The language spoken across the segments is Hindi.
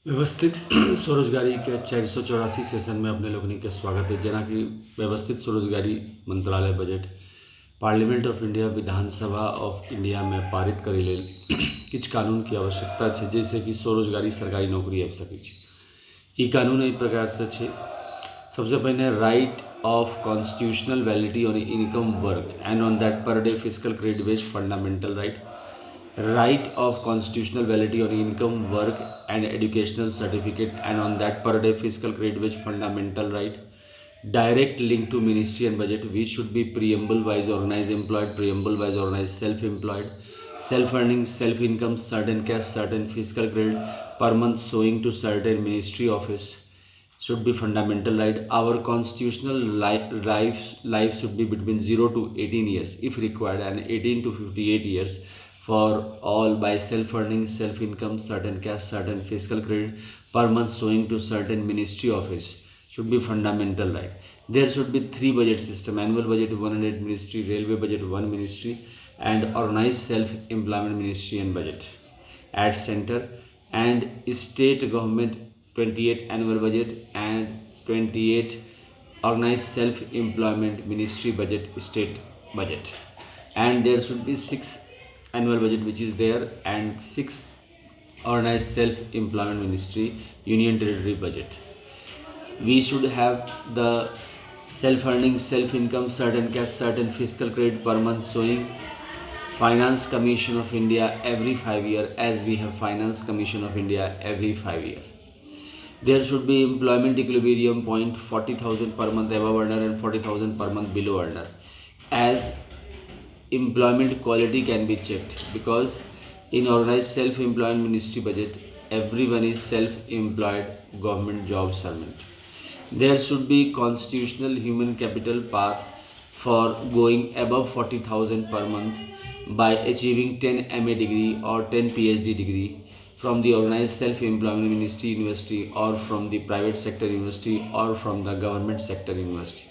व्यवस्थित स्वरोजगारी के 484 सेशन में अपने लोगनी के स्वागत है। जेना कि व्यवस्थित स्वरोजगारी मंत्रालय budget parliament of India Vidhan Sabha of India में पारित करे लेल किछु कानून की आवश्यकता है, जैसे कि स्वरोजगारी सरकारी नौकरी आबि सकै छै। ई कानून एहि प्रकार से छै। सबसे पहले right of constitutional validity on income work and on that पर day physical credit based fundamental right of constitutional validity on income, work and educational certificate and on that per day fiscal credit which fundamental right. Direct link to ministry and budget, which should be preamble wise organized employed, preamble wise organized self-employed, self-earning, self-income, certain cash, certain fiscal credit per month showing to certain ministry office should be fundamental right. Our constitutional life should be between 0 to 18 years if required and 18 to 58 years for all by self-earning, self-income, certain cash, certain fiscal credit per month showing to certain ministry office should be fundamental right. There should be 3 budget system: annual budget 100 ministry, railway budget 1 ministry, and organized self-employment ministry and budget at center, and state government 28 annual budget and 28 organized self-employment ministry budget, state budget. And there should be 6 annual budget which is there and 6 organized self-employment ministry union territory budget. We should have the self-earning, self-income, certain cash, certain fiscal credit per month showing Finance Commission of India every 5 years, as we have Finance Commission of India every 5 years. There should be employment equilibrium point 40,000 per month above earner and 40,000 per month below earner, as employment quality can be checked, because in organized self-employment ministry budget everyone is self-employed government job servant. There should be constitutional human capital path for going above 40,000 per month by achieving 10 MA degree or 10 PhD degree from the organized self-employment ministry university or from the private sector university or from the government sector university.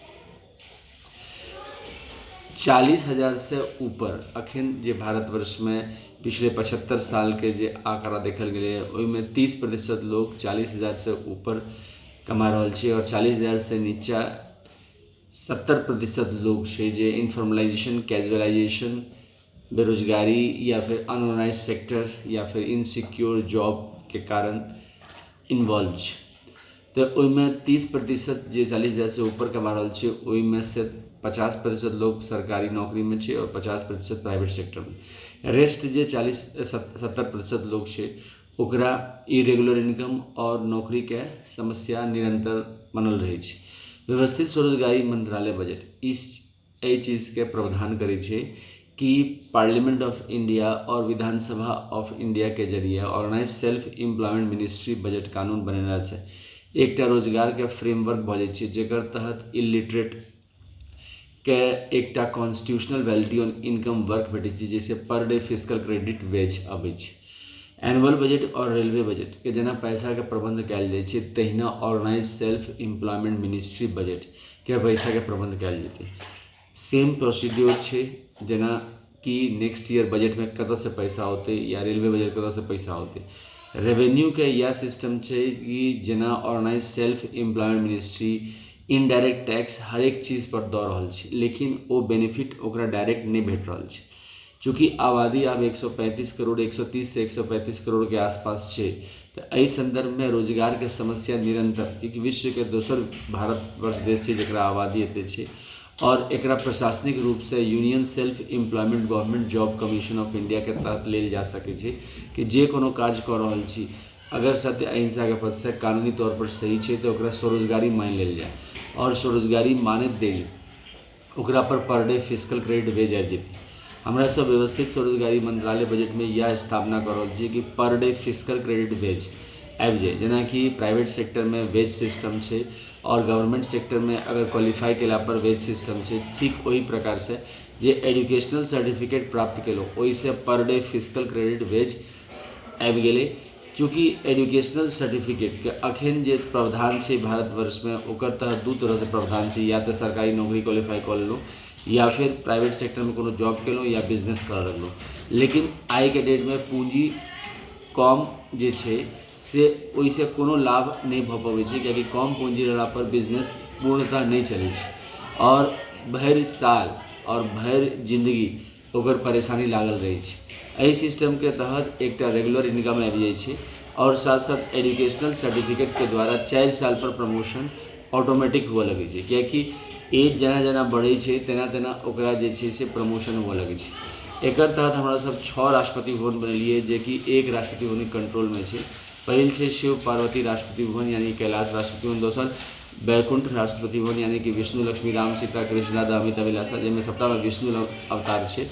40,000 से ऊपर अखन जे भारतवर्ष में पिछले 75 साल के जे आंकड़ा देखल गए ओहिमे 30% लोग 40,000 से ऊपर कमा रहल छै और 40,000 से नीचा 70% लोग छै जे इनफॉर्मलाइजेशन, कैजुअलाइजेशन, बेरोजगारी या फिर अनऑर्गेनाइज सेक्टर या फिर इनसिक्योर जॉब के कारण इन्वॉल्व छै। तो ओहिमे 30% जे 40,000 से ऊपर कमा रहल छै ओहिमे से 50% लोग सरकारी नौकरी में छै और 50% प्राइवेट सेक्टर में। रेस्ट जे 40-70% लोग छै ओकरा इरेगुलर इनकम और नौकरी के समस्या निरंतर बनल रहे छै। व्यवस्थित स्वरोजगारी मंत्रालय बजट इस चीज़ के प्रावधान करे छै कि पार्लियामेंट ऑफ इंडिया और विधानसभा ऑफ इंडिया के जरिए organize self employment ministry budget कानून बनेला छै। एकटा रोजगार के फ्रेमवर्क भ जाय छै जेकर तहत इलिटरेट के एकटा constitutional validity on income work भेटै छै, जैसे पर डे फिजिकल क्रेडिट वेज अबै छै। एनुअल बजट और रेलवे बजट के जेना पैसा के प्रबंध कयल जाइ छै तहिना organize self employment ministry budget के पैसा के प्रबंध कयल जेतै। सेम प्रोसीड्योर छै जेना कि नेक्स्ट ईयर बजट में कतऽ से पैसा होते या रेलवे बजट कतऽ से पैसा होते। रेवेन्यू के यह सिस्टम छै कि जेना organise self employment ministry indirect tax हर एक चीज़ पर दऽ रहल छै, लेकिन वो बेनिफिट ओकरा डायरेक्ट नहीं भेट रहल छै। चूँकि आबादी अब 135 करोड़ 130 से 135 करोड़ के आसपास है, तो एहि संदर्भ में रोजगार के समस्या निरंतर, क्योंकि विश्व के दोसर भारतवर्ष देश है जरा आबादी एते है और एकरा प्रशासनिक रूप से union self employment government job commission of India के तहत लेल जा सके छै कि जे कोनो काज कर रहल छी अगर सत्य अहिंसा के पद से कानूनी तौर पर सही है तो ओकरा स्वरोजगारी मान लेल जाए और स्वरोजगारी मानत देली ओकरा पर डे फिजिकल क्रेडिट वेज आबि जेतै। हमरा सब व्यवस्थित स्वरोजगारी मंत्रालय बजट में यह स्थापना कर रहल छी कि पर डे फिजिकल क्रेडिट वेज आबि जाए। जेना कि प्राइवेट सेक्टर में वेज सिस्टम है और गवर्नमेंट सेक्टर में अगर क्वालिफाई केला पर वेज सिस्टम है, ठीक वही प्रकार से जे एजुकेशनल सर्टिफिकेट प्राप्त केलो ओहिसे पर डे फिजिकल क्रेडिट वेज आबि गेलै। चूँकि एजुकेशनल सर्टिफिकेट के अखन जे प्रावधान है भारतवर्ष में ओकर तहत दू तरह से प्रावधान है, या तो सरकारी नौकरी क्वालिफाई कर लो या फिर प्राइवेट सेक्टर में कोनो जॉब केलो या बिजनेस कर लगलो। लेकिन आई के डेट में पूंजी कम जे छै से ओहिसँ कोनो लाभ नहीं भऽ पबै छै, कियाकि कम पूंजी रहला पर बिजनेस पूर्णतः नहीं चलै छै और भरि साल और भरि जिंदगी ओकर परेशानी लागल रहै छै। एहि सिस्टम के तहत एकटा रेगुलर इनकम आबि जाइ छै और साथ साथ एजुकेशनल सर्टिफिकेट के द्वारा 4 साल पर प्रमोशन ऑटोमेटिक हुआ लगे छै, कियाकि एज जेना जेना बढ़ै छै तेना तेना ओकरा जे छै से प्रमोशन हुआ लगे छै। एकर तहत हमरा सब 6 राष्ट्रपति भवन बनेलिए, जे कि एक राष्ट्रपति भवन के कंट्रोल में छै। पहिल छै शिव पार्वती राष्ट्रपति भवन यानी कैलाश राष्ट्रपति भवन, दोसर बैकुंठ राष्ट्रपति भवन यानी कि विष्णु लक्ष्मी राम सीता कृष्ण राधा अमिता विलासा, जिसमें सबटा में विष्णु अवतार छै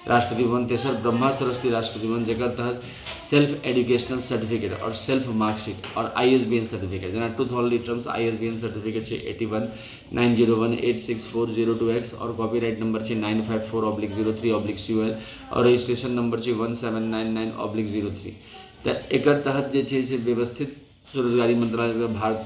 राष्ट्रपति भवन। तेसर ब्रह्मा सरस्वती राष्ट्रपति भवन, जेकर तहत सेल्फ एजुकेशनल सर्टिफिकेट और सेल्फ मार्कशीट और ISBN सर्टिफिकेट, जेना टूथ हॉल रिटर्न्स ISBN सर्टिफिकेट छै 8190186402X और कॉपीराइट नंबर छै 954/03/CUL और रजिस्ट्रेशन नंबर छै 1799/03। तो एकर तहत जे छै से व्यवस्थित स्वरोजगारी मंत्रालय भारत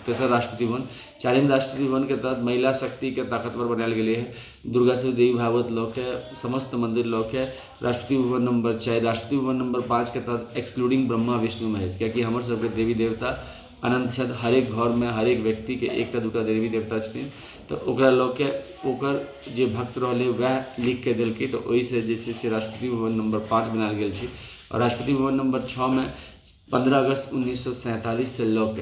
तेसर राष्ट्रपति भवन। चारिम राष्ट्रपति भवन के तहत महिला शक्ति के ताकतवर बनायल गेलै है। दुर्गा सती देवी भागवत लॉ के समस्त मंदिर लॉ के राष्ट्रपति भवन नंबर 4, राष्ट्रपति भवन नंबर 5 के तहत एक्सक्लूडिंग ब्रह्मा विष्णु महेश, कियाकि हमर सबके देवी देवता अनंत छथि। हरेक घर में हरेक व्यक्ति के एकटा दूटा देवी देवता छथिन, तो ओकरा लऽ के ओकर जे भक्त रहलै वह लिख के देलकै, तो ओहिसँ जे छै से राष्ट्रपति भवन नंबर 5 बनायल गेल छै। और राष्ट्रपति भवन नंबर 6 में 15 अगस्त 1947 से लऽ के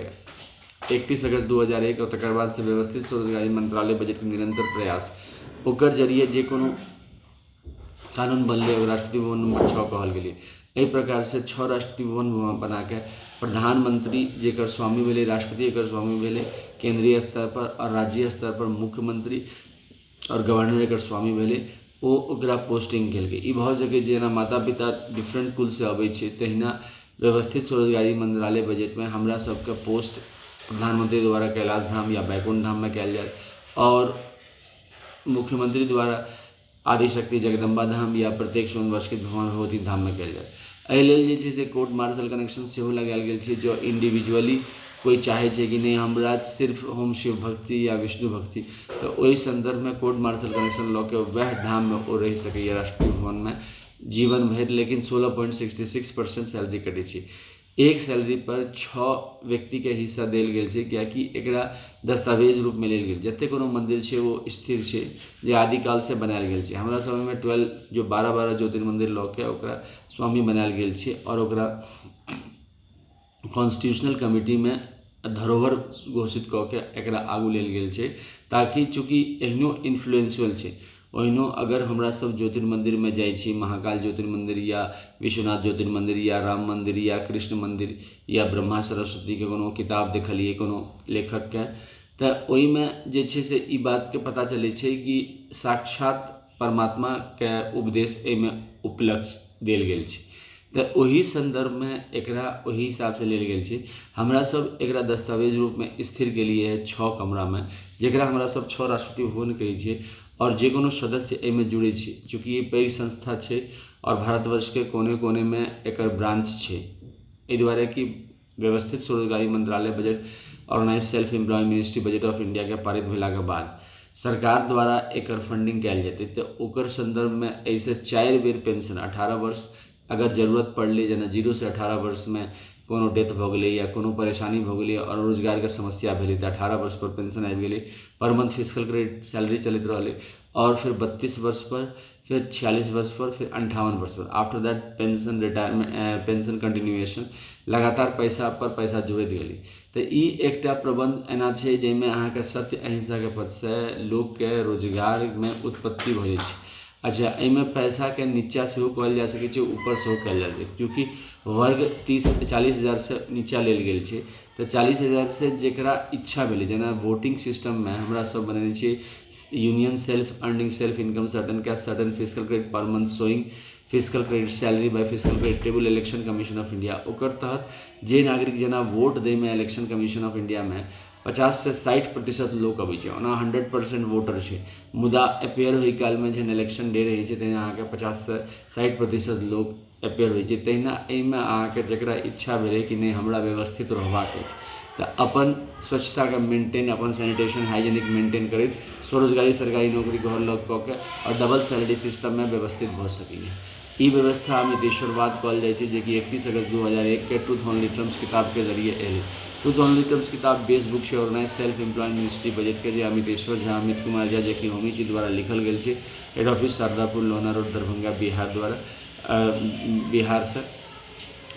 31 अगस्त 2001 और तकर बाद से व्यवस्थित स्वरोजगारी मंत्रालय बजट के निरंतर प्रयास ओकर जरिए जे कोनो कानून बनलै ओ राष्ट्रपति भवन नंबर 6 कहल गेलै। एहि प्रकार से 6 राष्ट्रपति भवन बना के प्रधानमंत्री जेकर स्वामी भेलै, राष्ट्रपति एकर स्वामी भेलै केंद्रीय स्तर पर और राज्य स्तर पर मुख्यमंत्री और गवर्नर एकर स्वामी भेलै, ओ ओकरा पोस्टिंग केलकै। ई भऽ सकै जेना माता पिता डिफरेंट कुल से अबै छै, तहिना व्यवस्थित स्वरोजगारी मंत्रालय बजट में हमरा सबके पोस्ट प्रधानमंत्री द्वारा कैलाश धाम या बैकुंठ धाम में कयल जाय और मुख्यमंत्री द्वारा आदिशक्ति जगदम्बा धाम या प्रत्येक 100 वर्ष के भगवती धाम में कयल जाय। एहि लेल जे छै से कोर्ट मार्शल कनेक्शन सेहो लगायल गेल छै। जो इंडिविजुअली कोई चाहे छै कि नहीं हमरा सिर्फ हम शिव भक्ति या विष्णु भक्ति, तो ओहि संदर्भ में कोर्ट मार्शल कनेक्शन लऽ के वह धाम में ओ रहि सकैए राष्ट्रपति भवन में जीवन भरि, लेकिन 16.66% सैलरी कटे छै। एक सैलरी पर 6 व्यक्ति के हिस्सा देल गेल छै, कियाकि एकरा दस्तावेज रूप में लेल गेल। जते कोनो मंदिर छै वो स्थिर छै, जे आदिकाल से बनायल गेल छै। हमरा समय में 12 जो 12 ज्योतिर्मंदिर लऽ के ओकरा स्वामी बनायल गेल छै और ओकरा कॉन्स्टिट्यूशनल कमिटी में धरोहर घोषित कऽ के एकरा आगू लेल गेल छै, ताकि चूँकि एहनो इन्फ्लुएंशियल छै ओहिनो अगर हमरा सब ज्योतिर्मंदिर में जाइ छी, महाकाल ज्योतिर्मंदिर या विश्वनाथ ज्योतिर्मंदिर या राम मंदिर या कृष्ण मंदिर या ब्रह्मा सरस्वती के कोनो किताब देखलिए कोनो लेखक के, तऽ ओहिमे जे छै से ई बात के पता चलै छै कि साक्षात परमात्मा के उपदेश एहिमे उपलक्ष्य देल गेल छै। तऽ ओही संदर्भ में एकरा ओही हिसाब से लेल गेल छै। हमरा सब एकरा दस्तावेज रूप में स्थिर केलिए है 6 कमरा में, जेकरा हमरा सब 6 राष्ट्रपति भवन कहै छियै और जे कोनो सदस्य एहिमे जुड़े छै। चूँकि ये पैघ संस्था छै और भारतवर्ष के कोने कोने में एकर ब्रांच छै, एहि दुआरे कि व्यवस्थित स्वरोजगारी मंत्रालय budget organize self employ ministry budget of India के पारित भेला के बाद सरकार द्वारा एकर फंडिंग कयल जेतै, तऽ ओकर संदर्भ में ऐसे 4 बेर पेंशन 18 वर्ष अगर जरूरत पड़लै, जेना 0 से 18 वर्ष में कोनो डेथ भऽ गेलै या कोनो परेशानी भऽ गेलै और रोजगार के समस्या भेलै तऽ 18 वर्ष पर पेंशन आबि गेलै। पर मंथ फिजिकल क्रेडिट सैलरी चलैत रहलै और फिर 32 वर्ष पर, फिर 46 वर्ष पर, फिर 58 वर्ष पर। After that pension retirement pension continuation लगातार पैसा पर पैसा जुड़ैत गेलै। तऽ ई एकटा प्रबंध एना छै जाहिमे अहाँके सत्य अहिंसा के पथ से लोक के रोजगार में उत्पत्ति भऽ जाइ छै। अच्छा, एहिमे पैसा के नीचा सेहो कहल जा सकै छै, ऊपर सेहो कहल जा सकै छै, क्योंकि वर्ग 40 हज़ार से नीचा लेल गेल छै। तऽ 40 हज़ार से जेकरा इच्छा भेलै, जेना वोटिंग सिस्टम में हमरा सब बनेने छियै union self earning self income certain cash certain physical credit per month showing physical credit salary by physical credit table election commission of India. ओकर तहत जे नागरिक जेना वोट दै में इलेक्शन कमीशन ऑफ इंडिया में 50 से 60% लोग अबै छै, ओना 100% वोटर छै, मुदा अपेयर होइ काल में जहन इलेक्शन डे रहै छै तहन अहाँके 50 से 60% लोग अपेयर होइ छै। तहिना एहिमे अहाँके जकरा इच्छा भेलै कि नहीं हमरा व्यवस्थित रहबाक अछि, तऽ अपन स्वच्छता के मेंटेन, अपन सैनिटेशन हाइजीनिक मेंटेन करैत स्वरोजगारी सरकारी नौकरी घर लग कऽ के और डबल सैलरी सिस्टम में व्यवस्थित भऽ सकैए। ई व्यवस्था अमितेश्वरवाद कहल जाइ छै, जेकि 31 अगस्त 2001 के ट्रूथ ओनली टर्म्स किताब के जरिए एलै। ट्रूथ ओनली टर्म्स किताब बेस बुक छै organize self employed ministry budget के, जे अमितेश्वर झा, अमित कुमार झा, जे कि होमी जी द्वारा लिखल गेल छै। Head office Sharadapur Lohna road Darbhanga Bihar से,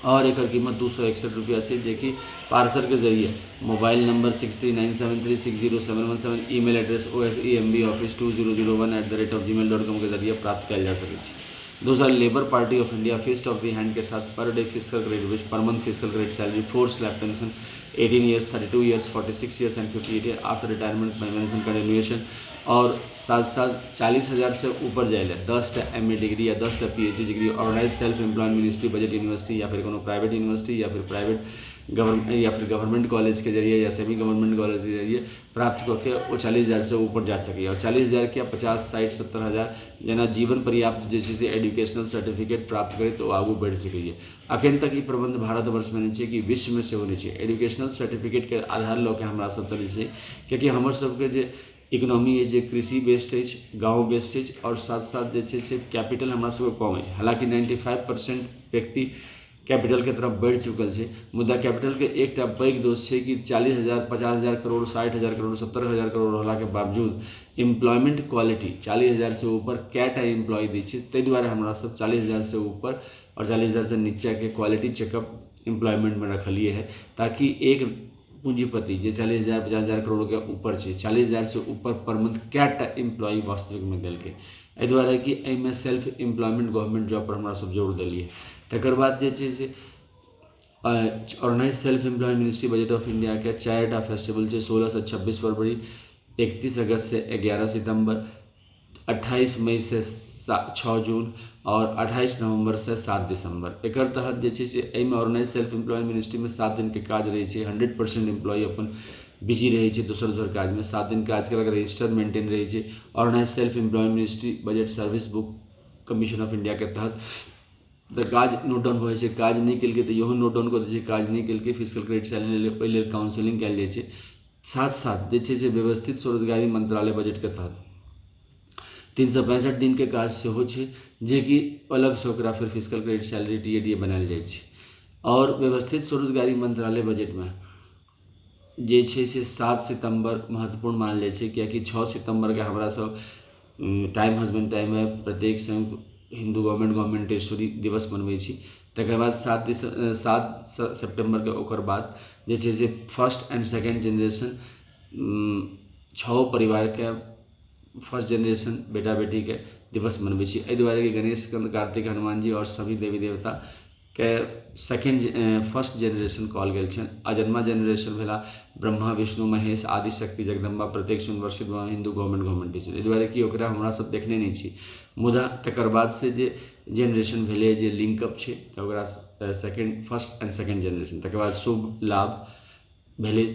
और एक कीमत 261 रुपया है, जे कि पार्सल के जरिए mobile number 6397360717, email address osembeoffice2001@gmail.com के जरिए प्राप्त किया जा सके। दूसरा, Labour Party of India fist of the hand के साथ per day physical credit, per month physical credit salary, 4 slab pension, 18 years, 32 years, 46 years and 58 year after retirement pension continuation, और साथ साथ 40,000 से ऊपर जाए 10 MA डिग्री या 10 PhD degree organize self employed ministry budget university या फिर कोनो प्राइवेट यूनिवर्सिटी या फिर गवर्नमेंट कॉलेज के जरिए या सेमी गवर्नमेंट कॉलेज के जरिए प्राप्त करके वो 40,000 से ऊपर जा सके। और 40,000 क्या 50, 60, 70,000 जेना जीवन पर्याप्त जैसे एजुकेशनल सर्टिफिकेट प्राप्त करे तो आगू बढ़ सके। अखन तक ये प्रबंध भारतवर्ष में नहीं है कि विश्व में से होने चाहिए। एजुकेशनल सर्टिफिकेट के आधार लऽ के हमरा सब चलै छै, कियाकि हमर सबके जे इकोनॉमी है, जो कृषि बेस्ड है, गाँव बेस्ड है, और साथ साथ जे से कैपिटल हमरा सबके कम है। हालांकि 95% व्यक्ति कैपिटल के तरफ बढ़ चुकल है, मुदा कैपिटल के एक पैघ दोष है कि 40,000, 50,000 करोड़, 60,000 करोड़, 70,000 करोड़ होला के बावजूद एम्प्लॉयमेंट क्वालिटी 40,000 से ऊपर कैटा एम्प्लॉय दी है। ताहि दुआरे हमरा सब 40,000 से ऊपर और 40,000 से नीचा के क्वालिटी चेकअप एम्प्लॉयमेंट में रखलिए है, ताकि एक पूंजीपति जो 40,000, 50,000 करोड़ के ऊपर है, 40,000 से ऊपर पर मंथ कैटा एम्प्लॉय वास्तविक में दिल के, एहि दुआरे कि एहिमे सेल्फ एम्प्लॉयमेंट गवर्नमेंट जॉब पर हमरा सब जोर दिलिए। तकर बाद जे छै से organize self employed ministry budget of India के 4टा फेस्टिवल है, 16 से 26 फरवरी, 31 अगस्त से 11 सितंबर, 28 मई से 6 जून और 28 नवंबर से 7 दिसंबर। एक तहत जे छै से एहिमे ऑर्गेनाइज सेल्फ एम्प्लॉयड मिनिस्ट्री में 7 दिन के काज रहे छै। 100% एम्प्लॉय अपन बिजी रहे छै दोसर काज में, 7 दिन काज कर रजिस्टर मेंटेन रहे छै। Organize self employed ministry budget service book commission of India के तहत तो काज नोट डाउन हो, काज नहीं कल तो इहो नोट डाउन कर दै छै, काज नहीं कल फिजिकल क्रेडिट सैलरी ओहि लेल काउंसलिंग कल जाइ छै। साथ साथ जे छै से व्यवस्थित स्वरोजगारी मंत्रालय बजट के तहत 365 दिन के काज सेहो छै, जे कि अलग से ओकरा फिर फिजिकल क्रेडिट सैलरी TADA बनायल जाइ छै। और व्यवस्थित स्वरोजगारी मंत्रालय बजट में जे छै से 7 सितंबर महत्वपूर्ण मानल जाइ छै, कियाकि 6 सितंबर के हमरा सब टाइम हस्बैंड टाइम है प्रत्येक संयुक्त हिंदू गवर्नमेंटेश्वरी दिवस मनबै छी। तकर बाद 7 सितंबर के ओकर बाद जे छै से फर्स्ट एंड सेकेंड जनरेशन 6 परिवार के फर्स्ट जनरेशन बेटा बेटी के दिवस मनबै छी। एहि दुआरे कि गणेश, स्कंद, कार्तिक, हनुमान जी और सभी देवी देवता के फर्स्ट जनरेशन कहल गेल छनि। अजन्मा जनरेशन भेला ब्रह्मा, विष्णु, महेश, आदि शक्ति, जगदम्बा, प्रत्येक यूनिवर्सिटी हिंदू गवर्नमेंट टीचर। एहि दुआरे कि ओकरा हमरा सब देखने नहीं छी, मुदा तकर बाद से जे जनरेशन भेलै जे लिंकअप छै तऽ ओकरा फर्स्ट एंड सेकेंड जनरेशन, तकर बाद शुभ लाभ भेलै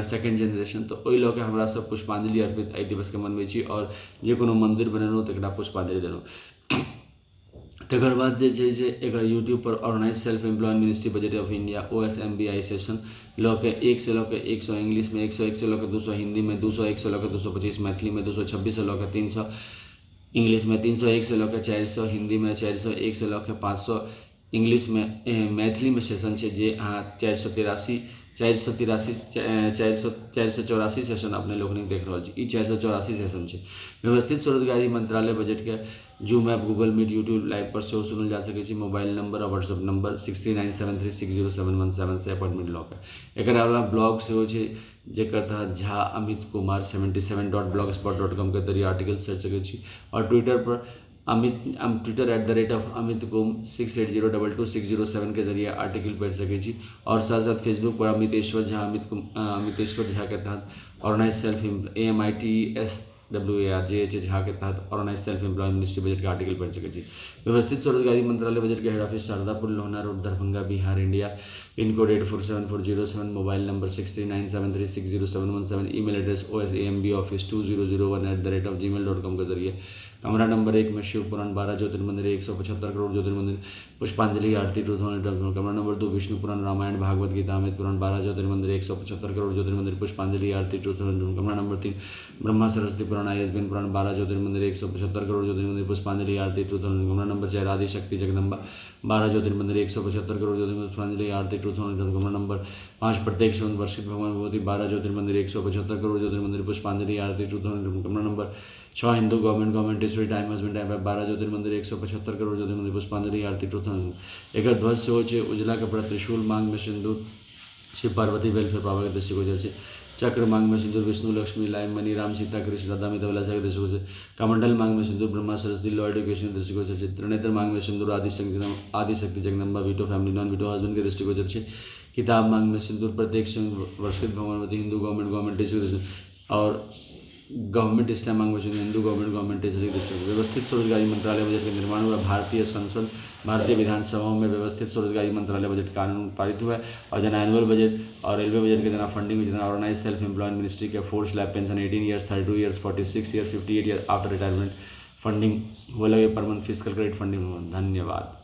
सेकेंड जनरेशन। तो ओहि लऽ के हमरा सब पुष्पांजलि अर्पित एहि दिवस के मनबै छी, और जे कोनो मंदिर बनेलहुँ तकरा पुष्पांजलि देलहुँ। तकर बाद जे छै से एकर यूट्यूब पर organize self employed ministry budget of India OSMBI session लऽ के 1 से लऽ के 100 इंग्लिश में, 101 से लऽ के 200 हिंदी में, 201 से लऽ के 225 मैथिली में, 226 से लऽ के 300 इंग्लिश में, 301 से लऽ के 400 हिंदी में, 401 से लऽ के 500 इंग्लिश में, मैथिली में सेशन है, जे अहाँ 484 सेशन अपने लोग देख रहा छी। 484 सेशन है। व्यवस्थित स्वरोजगारी मंत्रालय बजट के Zoom app, Google Meet, YouTube live पर सेहो सुनल जा सके। मोबाइल नंबर और व्हाट्सएप नंबर 6397360717 से अपॉइंटमेंट लऽ के। एक अलावा ब्लॉग सेहो छै, जेकर तहत झा अमित कुमार 77.blogspot.com के जरिए आर्टिकल सर्च सकै छी। और ट्विटर पर ट्विटर @amitkum 68022607 के जरिए आर्टिकल पढ़ सके छी। और साथ साथ फेसबुक पर अमितेश्वर झा के तहत ऑर्गेनाइज सेल्फ AMITESWARJH झा के तहत organize self employed ministry budget के आर्टिकल पढ़ सके छी। व्यवस्थित स्वरोजगारी मंत्रालय बजट के head office Sharadapur Lohna road Darbhanga Bihar India. Pin code 847407, mobile number 6397360717, email address osamboffice2001@gmail.com के जरिए कमरा नंबर 1 में शिवपुराण 12 ज्योतिर्मंदिर 175 करोड़ ज्योतिर्मंदिर पुष्पांजलि आरती 2000। कमरा नंबर 2 विष्णु पुराण रामायण भागवत गीता अमित पुराण 12 ज्योतिर्मंदिर 175 करोड़ ज्योतिर्मंदिर पुष्पांजलि आरती 2000। कमरा नंबर 3 ब्रह्मा सरस्वती पुराण ISBN पुराण 12 ज्योतिर्मंदिर 175 करोड़ ज्योतिर्मंदिर पुष्पांजलि आरती 2000। कमरा नंबर 4 आदि शक्ति जगदम्बा 12 ज्योतिर्मंदिर 175 करोड़ ज्योतिर्मंदिर पुष्पांजलि आरती 2000। कमरा नंबर 5 प्रत्येक शिवन वर्षित भगवान भगवती 12 ज्योतिर्मंदिर 175 करोड़ ज्योतिर्मंदिर पुष्पांजलि आरती 2000। कमरा नंबर 6 हिंदू गवर्नमेंट ईश्वरी टाइम हस्बैंड टाइम 12 ज्योतिर्मंदिर 175 करोड़ ज्योतिर्मंदिर पुष्पांजलि आरती 2000। एक ध्वज सोच उजला कपड़ा त्रिशूल मांग में सिंदूर शिव पार्वती वेलफेयर पावा के दृष्टिगोचर है। चक्र मांग में सिंदूर विष्णु लक्ष्मी लाइम मणि राम सीता कृष्ण राधा मितवला के दृष्टिगोचर। कमंडल मांग में सिंदूर ब्रह्मा सरस्वती लॉ एडुकेशन दृष्टिगोचर है। त्रिनेत्र मांग में सिंदूर आदि शक्ति Jagdamba veto family non veto husband के दृष्टिगोचर है। किताब मांग में सिंदूर प्रत्येक वर्षित भगवानवती हिंदू गवर्नमेंट और गवर्नमेंट इस्लाम मांग में हिंदू गवर्नमेंट टेजरी दृष्टिगोचर। व्यवस्थित स्वरोजगारी मंत्रालय बजट का निर्माण हुआ। भारतीय संसद भारतीय विधानसभाओं में व्यवस्थित स्वरोजगारी मंत्रालय बजट कानून पारित हुआ है। और जना एनुअल बजट और रेलवे बजट के जना फंडिंग में जना ऑर्गेनाइज सेल्फ एम्प्लॉयमेंट मिनिस्ट्री के 4 slab pension 18 years 32 years 46 years 58 year after retirement funding वो लगे पर मंथ फिजिकल क्रेडिट फंडिंग। धन्यवाद।